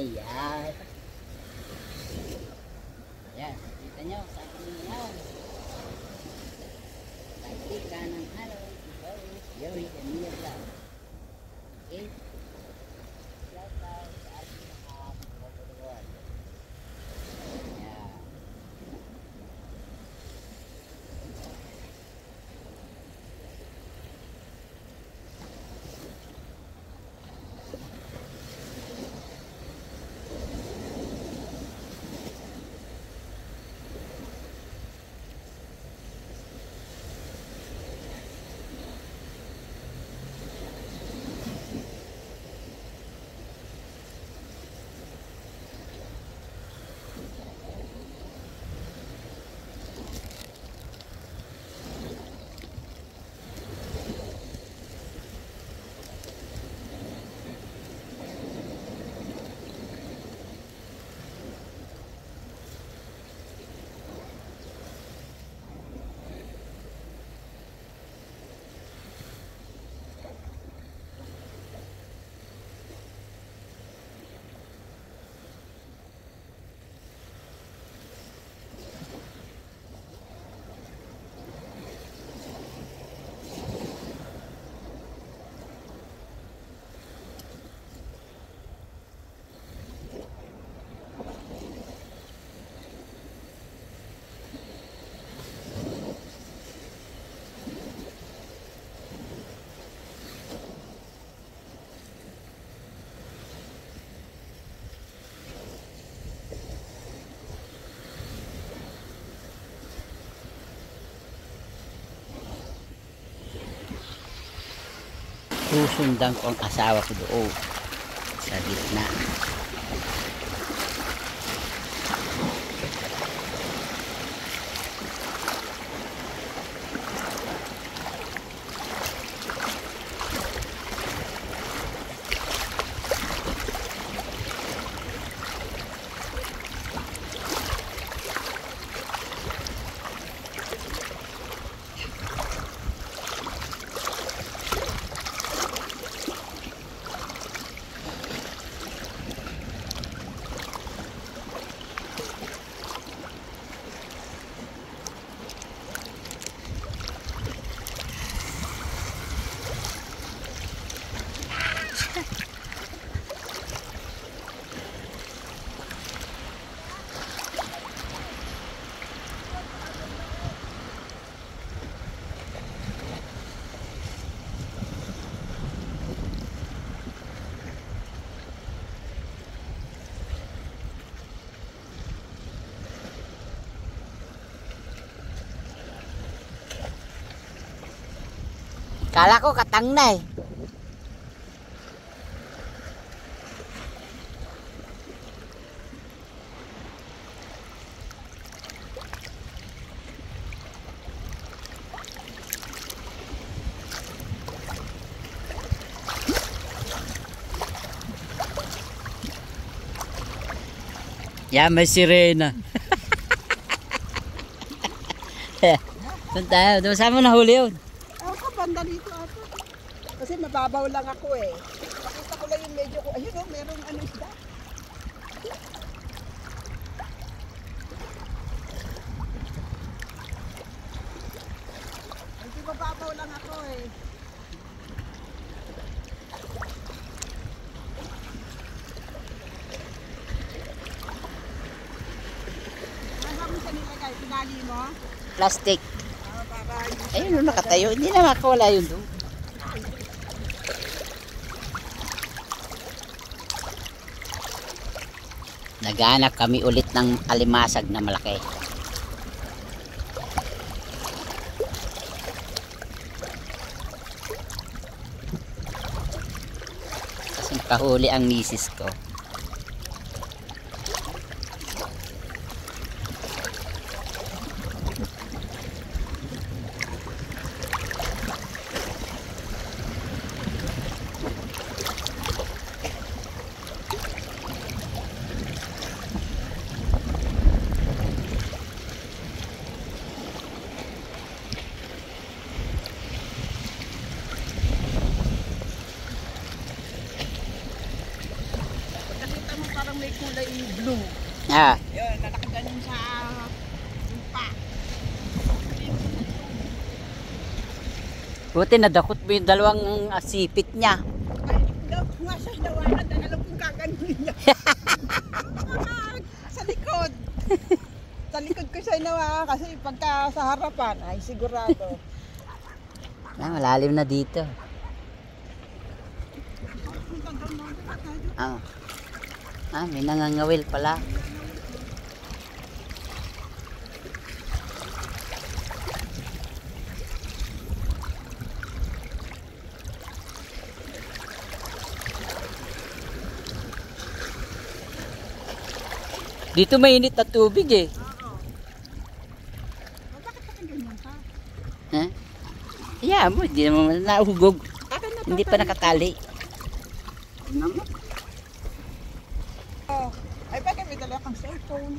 Ayan. Ayan, kita nyo, sa kanilang. Taktika ng araw. Yoy, kanilang lang. Okay? Shout out sa ating mga kapatid. Ayan. Susundan ko ang asawa ko doon sa gitna. Kala ko katang na eh. Yan, may sirena. Saan tayo? Saan mo nahuli yun? Ako, banda dito ako. Kasi mababaw lang ako eh. Pakita ko lang yung medyo ko. Ayun o, merong ano isda. Medyo mababaw lang ako eh. Ano sa nilagay? Pinali mo? Plastic. Para Ayun, nakatayo. Hindi na makawala yun doon. Naghanap kami ulit ng alimasag na malaki. Kasi nakahuli ang misis ko. mo parang may kulay blue. Ah, Yun, nakaganon sa lupa. buti nadakot mo yung dalawang sipit niya. Ay, nga siya hinawakan na alam kong kaganunin niya. Sa likod. Sa likod ko siya hinawakan kasi pagka sa harapan ay sigurado. Malalim na dito. May nangangawil pala. Dito mainit na tubig eh. Oo. Bakit ka ganyan pa? Ha? Yeah, mo, hindi naman nahugog. Hindi pa nakatali. Oh, ay bakit may dala kang cellphone?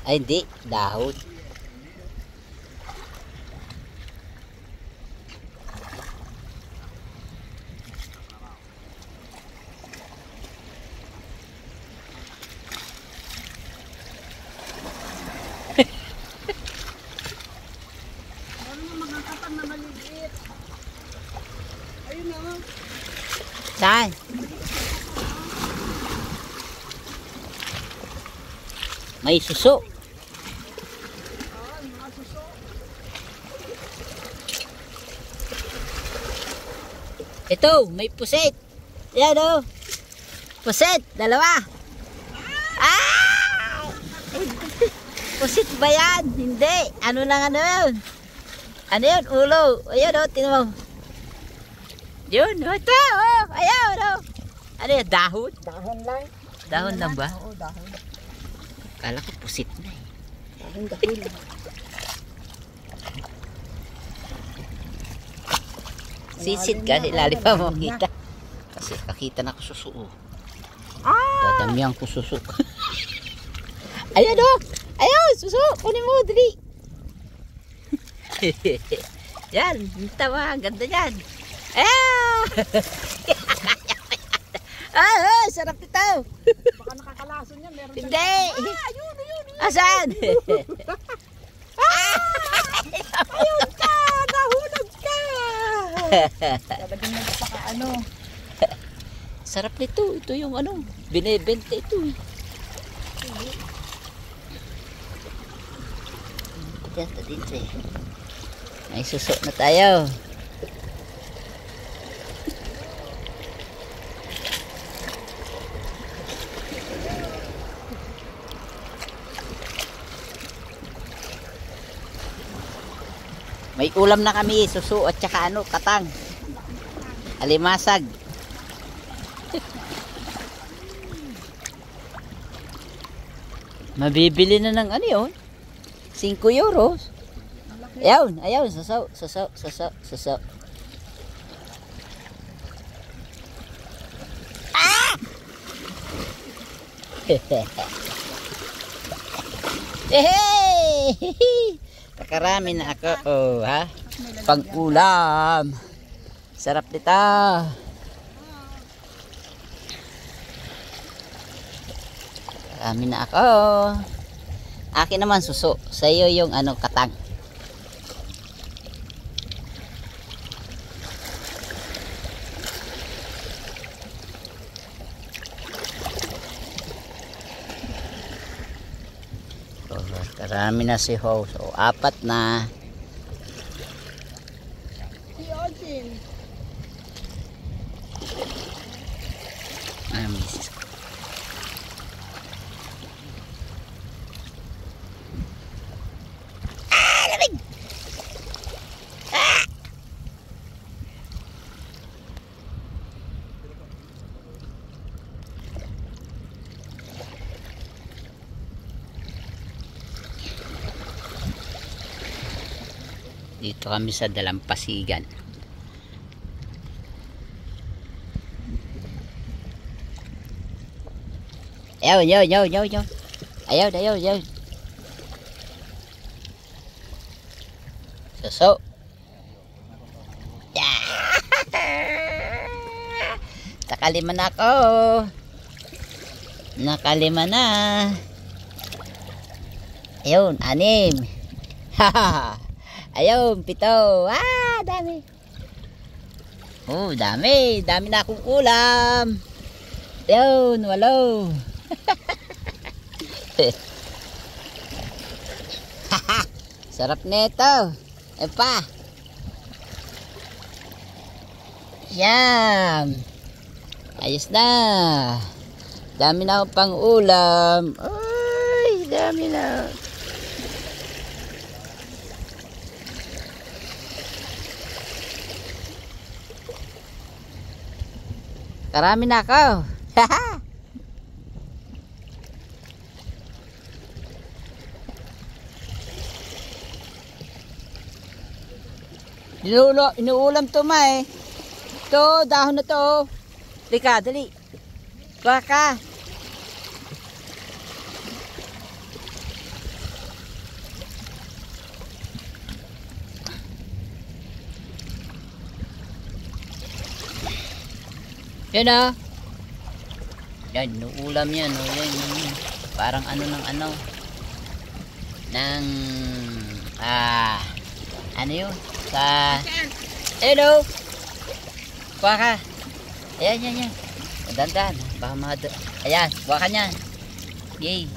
Ay hindi, dahon. Meron na magkakapang na maliit. Ayun na. Saan? May suso. Ay, mga suso. Ito, may pusit. Yan o. Pusit, dalawa. Ah! Pusit ba yan? Hindi. Ano lang ano yun? Ano yun? Ulo. Ayan o, tinan mo. Yun, ito o. Ayan o. Ano yun? Dahon? Dahon lang. Dahon lang ba? Oo, dahon. Kala ko pusit na eh. Dahon. Sisit ka, ilalim pa mo kita. Kasi kakita na ko suso. Ah! Dadamihan ko suso. Ayan o! Ayan! Suso! Kunin mo, dali! Yan! Tawa! Ganda yan! Ah! Ah! Sarap ito! Baka nakakalason niya. Meron Hindi! Ayun. Asan? Ayun ka! Nahulog ka! Talagang nagpaka ano. Sarap nito. Ito yung ano. Binebenta ito eh. Ito dito eh. May suso na tayo. May ulam na kami, suso at saka ano, katang. Alimasag. Mabibili na ng ano yun? 5 euros. Ayaw, sasaw. Ah! Hey! Pakarami na ako, oh, ha? Pang-ulam. Sarap nito. Pakarami na ako. Akin naman suso. Sa iyo yung ano, katang. Karami na si Ho. So, 4 na. Si Ojin. Ay, misis ko. Ah, lamig! Ah! Dito kami sa Dalampasigan. Ayaw. Ayaw. Suso. Yeah. Nakalima na ako. Nakalima na. Ayun, 6. Ayun, 7. Dami. Oh, dami. Dami na akong ulam. Ayun, 8. Sarap nito. Pa. Yan. Ayos na. Dami na akong pang ulam. Ay, dami na. Karami na ako. Inuulam to ma eh. Ito, dahon na to. Lika, dali. Baka. Yan o. Yan, inuulam yan. O, yan. Parang ano ng ano. Ng, ano yun? Sa, hello. Kuha ka. Ayan. Dandan. Baka ayan, kuha ka niyan. Yay.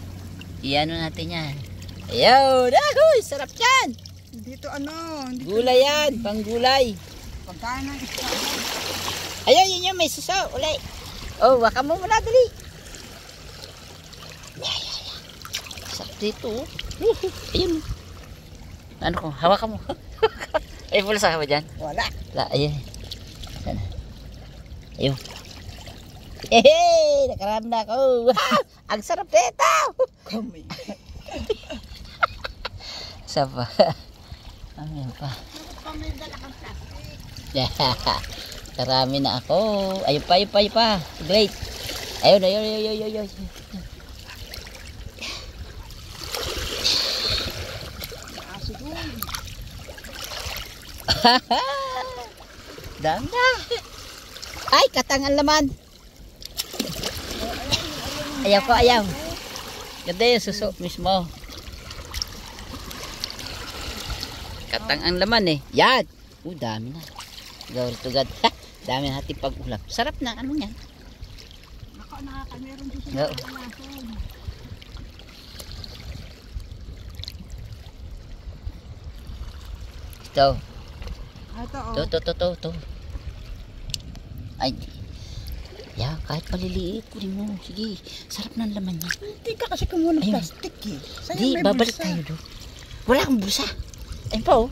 Iano natin yan. Ayun. Ahoy, sarap yan. Dito Gulay yan, pang gulay. Pagkain ng isda. Ayun, yun, may suso. Ulay. Oh, waka mo muna, dali. Yeah. Sarap dito. Ayun. Ano ko, hawakan mo. Ay, pula sa kama dyan? Wala. Ayun. Sana. Ayun. Hey, nakaraan na ako. Ang sarap dito. Kami. Sapa. Ayan pa. Kami dala kang plastic. Karami na ako. Ayun pa. Great. Ayun. Aso doon. Danda. Ay, katangan laman. Ayaw. Ganda yung suso mismo. Katang ang laman eh. Yan. Dami na. Glory to God. Dami na natin pag-ulam. Sarap na. Ano yan? Meron dito Oo. sa nason. Ito. Ito To. Ay. Yeah, kahit paliliit. Kunin mo. Sige. Sarap na ang laman niya. Hindi ka kasi kumuha ng Ayun. plastic eh. Sayang Di, may babalik bulsa. tayo doon. Wala kang bulsa. Ayun pa oh.